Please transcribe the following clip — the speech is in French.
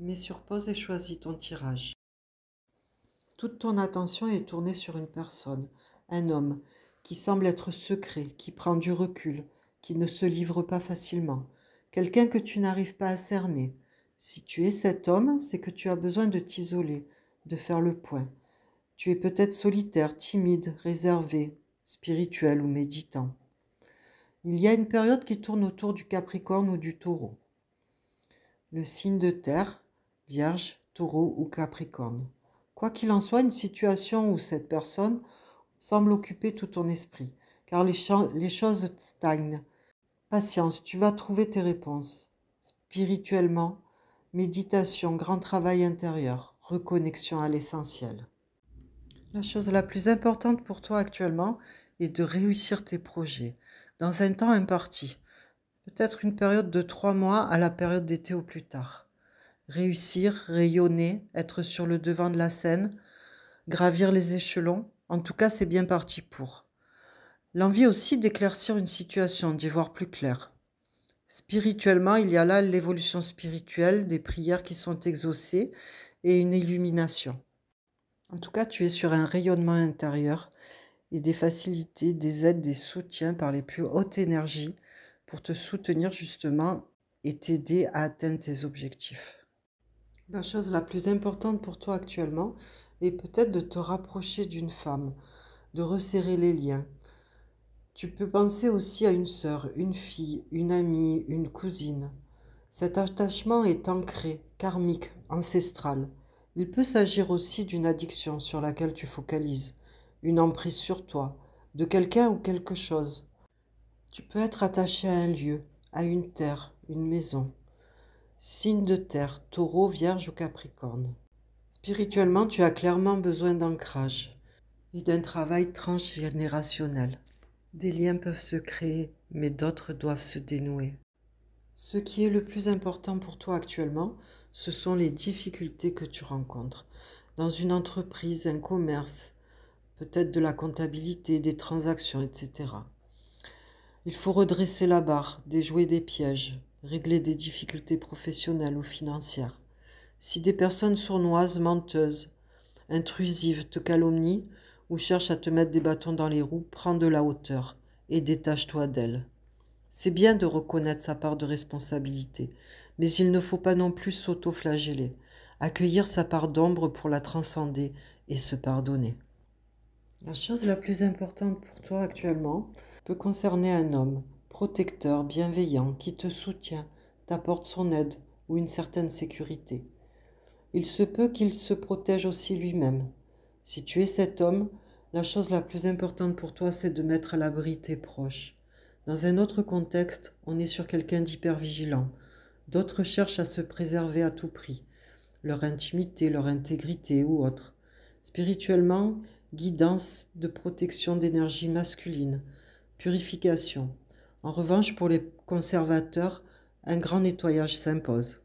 Mets sur pause et choisis ton tirage. Toute ton attention est tournée sur une personne, un homme, qui semble être secret, qui prend du recul, qui ne se livre pas facilement, quelqu'un que tu n'arrives pas à cerner. Si tu es cet homme, c'est que tu as besoin de t'isoler, de faire le point. Tu es peut-être solitaire, timide, réservé, spirituel ou méditant. Il y a une période qui tourne autour du Capricorne ou du Taureau. Le signe de terre, Vierge, Taureau ou Capricorne. Quoi qu'il en soit, une situation où cette personne semble occuper tout ton esprit, car les choses stagnent. Patience, tu vas trouver tes réponses. Spirituellement, méditation, grand travail intérieur, reconnexion à l'essentiel. La chose la plus importante pour toi actuellement est de réussir tes projets dans un temps imparti. Peut-être une période de 3 mois à la période d'été au plus tard. Réussir, rayonner, être sur le devant de la scène, gravir les échelons, en tout cas c'est bien parti pour. L'envie aussi d'éclaircir une situation, d'y voir plus clair. Spirituellement, il y a là l'évolution spirituelle, des prières qui sont exaucées et une illumination. En tout cas, tu es sur un rayonnement intérieur et des facilités, des aides, des soutiens par les plus hautes énergies pour te soutenir justement et t'aider à atteindre tes objectifs. La chose la plus importante pour toi actuellement est peut-être de te rapprocher d'une femme, de resserrer les liens. Tu peux penser aussi à une sœur, une fille, une amie, une cousine. Cet attachement est ancré, karmique, ancestral. Il peut s'agir aussi d'une addiction sur laquelle tu focalises, une emprise sur toi, de quelqu'un ou quelque chose. Tu peux être attaché à un lieu, à une terre, une maison. Signe de terre, Taureau, Vierge ou Capricorne. Spirituellement, tu as clairement besoin d'ancrage et d'un travail transgénérationnel. Des liens peuvent se créer, mais d'autres doivent se dénouer. Ce qui est le plus important pour toi actuellement, ce sont les difficultés que tu rencontres. Dans une entreprise, un commerce, peut-être de la comptabilité, des transactions, etc. Il faut redresser la barre, déjouer des pièges, régler des difficultés professionnelles ou financières. Si des personnes sournoises, menteuses, intrusives te calomnient ou cherchent à te mettre des bâtons dans les roues, prends de la hauteur et détache-toi d'elles. C'est bien de reconnaître sa part de responsabilité, mais il ne faut pas non plus s'auto-flageller, accueillir sa part d'ombre pour la transcender et se pardonner. La chose la plus importante pour toi actuellement peut concerner un homme, protecteur, bienveillant, qui te soutient, t'apporte son aide ou une certaine sécurité. Il se peut qu'il se protège aussi lui-même. Si tu es cet homme, la chose la plus importante pour toi, c'est de mettre à l'abri tes proches. Dans un autre contexte, on est sur quelqu'un d'hyper vigilant. D'autres cherchent à se préserver à tout prix, leur intimité, leur intégrité ou autre. Spirituellement, guidance de protection d'énergie masculine, purification. En revanche, pour les conservateurs, un grand nettoyage s'impose.